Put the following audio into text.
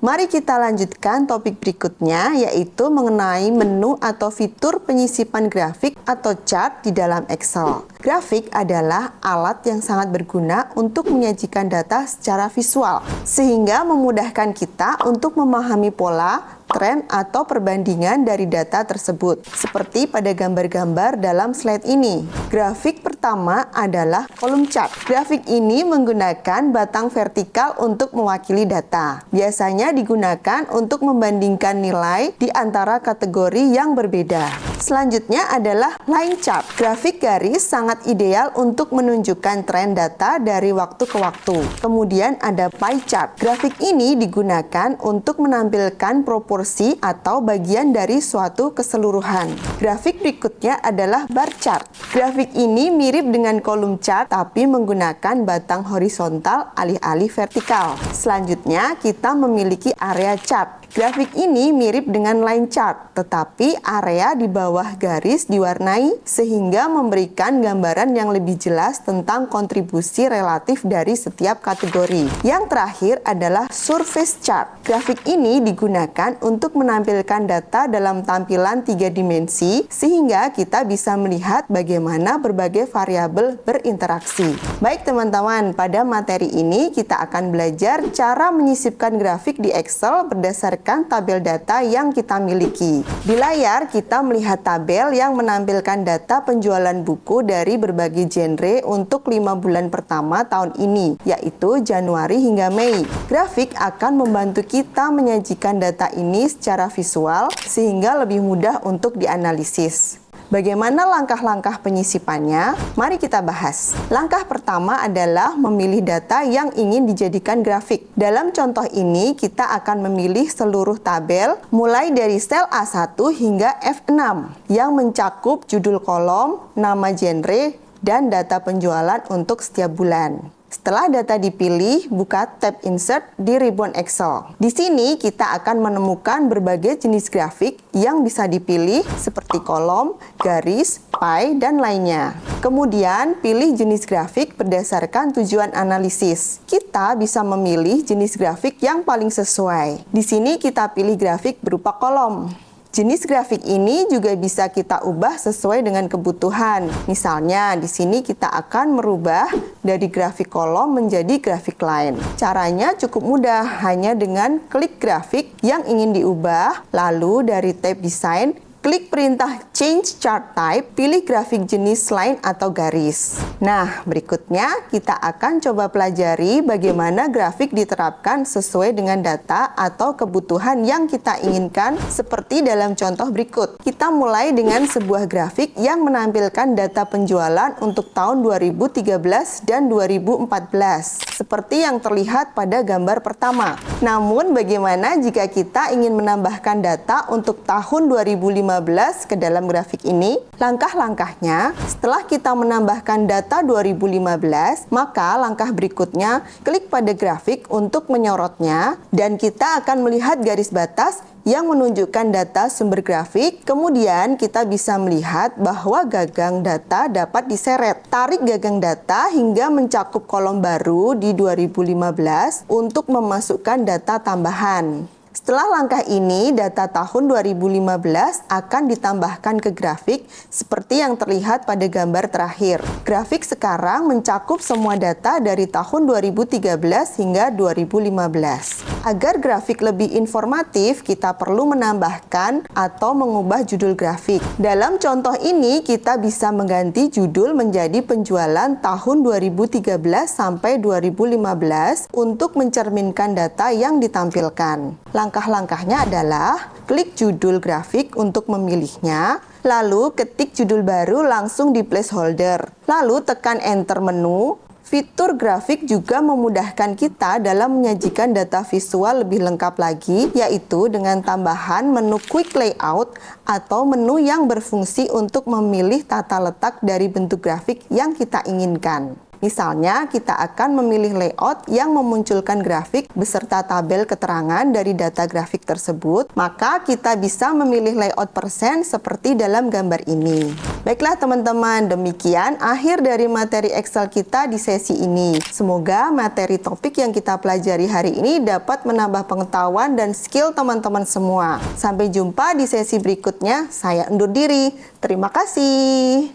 Mari kita lanjutkan topik berikutnya, yaitu mengenai menu atau fitur penyisipan grafik atau chart di dalam Excel. Grafik adalah alat yang sangat berguna untuk menyajikan data secara visual, sehingga memudahkan kita untuk memahami pola, tren, atau perbandingan dari data tersebut, seperti pada gambar-gambar dalam slide ini. Grafik pertama adalah kolom chart. Grafik ini menggunakan batang vertikal untuk mewakili data. Biasanya digunakan untuk membandingkan nilai di antara kategori yang berbeda. Selanjutnya adalah line chart. Grafik garis sangat ideal untuk menunjukkan tren data dari waktu ke waktu. Kemudian ada pie chart. Grafik ini digunakan untuk menampilkan proporsi atau bagian dari suatu keseluruhan. Grafik berikutnya adalah bar chart. Grafik ini mirip dengan kolom chart tapi menggunakan batang horizontal alih-alih vertikal. Selanjutnya kita memiliki area chart. Grafik ini mirip dengan line chart, tetapi area di bawah garis diwarnai sehingga memberikan gambaran yang lebih jelas tentang kontribusi relatif dari setiap kategori. Yang terakhir adalah surface chart. Grafik ini digunakan untuk menampilkan data dalam tampilan 3 dimensi sehingga kita bisa melihat bagaimana berbagai variabel berinteraksi. Baik teman-teman, pada materi ini kita akan belajar cara menyisipkan grafik di Excel berdasarkan tabel data yang kita miliki. Di layar kita melihat tabel yang menampilkan data penjualan buku dari berbagai genre untuk 5 bulan pertama tahun ini, yaitu Januari hingga Mei. Grafik akan membantu kita menyajikan data ini secara visual sehingga lebih mudah untuk dianalisis. Bagaimana langkah-langkah penyisipannya? Mari kita bahas. Langkah pertama adalah memilih data yang ingin dijadikan grafik. Dalam contoh ini, kita akan memilih seluruh tabel mulai dari sel A1 hingga F6 yang mencakup judul kolom, nama genre, dan data penjualan untuk setiap bulan. Setelah data dipilih, buka tab Insert di ribbon Excel. Di sini kita akan menemukan berbagai jenis grafik yang bisa dipilih seperti kolom, garis, pie, dan lainnya. Kemudian, pilih jenis grafik berdasarkan tujuan analisis. Kita bisa memilih jenis grafik yang paling sesuai. Di sini kita pilih grafik berupa kolom. Jenis grafik ini juga bisa kita ubah sesuai dengan kebutuhan. Misalnya, di sini kita akan merubah dari grafik kolom menjadi grafik line. Caranya cukup mudah, hanya dengan klik grafik yang ingin diubah, lalu dari tab Design, klik perintah Change Chart Type, pilih grafik jenis line atau garis. Nah, berikutnya kita akan coba pelajari bagaimana grafik diterapkan sesuai dengan data atau kebutuhan yang kita inginkan seperti dalam contoh berikut. Kita mulai dengan sebuah grafik yang menampilkan data penjualan untuk tahun 2013 dan 2014, seperti yang terlihat pada gambar pertama. Namun, bagaimana jika kita ingin menambahkan data untuk tahun 2015 ke dalam grafik ini? Langkah-langkahnya, setelah kita menambahkan data 2015, maka langkah berikutnya klik pada grafik untuk menyorotnya dan kita akan melihat garis batas yang menunjukkan data sumber grafik. Kemudian kita bisa melihat bahwa gagang data dapat diseret. Tarik gagang data hingga mencakup kolom baru di 2015 untuk memasukkan data tambahan. Setelah langkah ini, data tahun 2015 akan ditambahkan ke grafik seperti yang terlihat pada gambar terakhir. Grafik sekarang mencakup semua data dari tahun 2013 hingga 2015. Agar grafik lebih informatif, kita perlu menambahkan atau mengubah judul grafik. Dalam contoh ini, kita bisa mengganti judul menjadi penjualan tahun 2013 sampai 2015 untuk mencerminkan data yang ditampilkan. Langkah-langkahnya adalah klik judul grafik untuk memilihnya, lalu ketik judul baru langsung di placeholder, lalu tekan enter menu. Fitur grafik juga memudahkan kita dalam menyajikan data visual lebih lengkap lagi, yaitu dengan tambahan menu Quick Layout atau menu yang berfungsi untuk memilih tata letak dari bentuk grafik yang kita inginkan. Misalnya, kita akan memilih layout yang memunculkan grafik beserta tabel keterangan dari data grafik tersebut, maka kita bisa memilih layout persen seperti dalam gambar ini. Baiklah teman-teman, demikian akhir dari materi Excel kita di sesi ini. Semoga materi topik yang kita pelajari hari ini dapat menambah pengetahuan dan skill teman-teman semua. Sampai jumpa di sesi berikutnya. Saya undur diri. Terima kasih.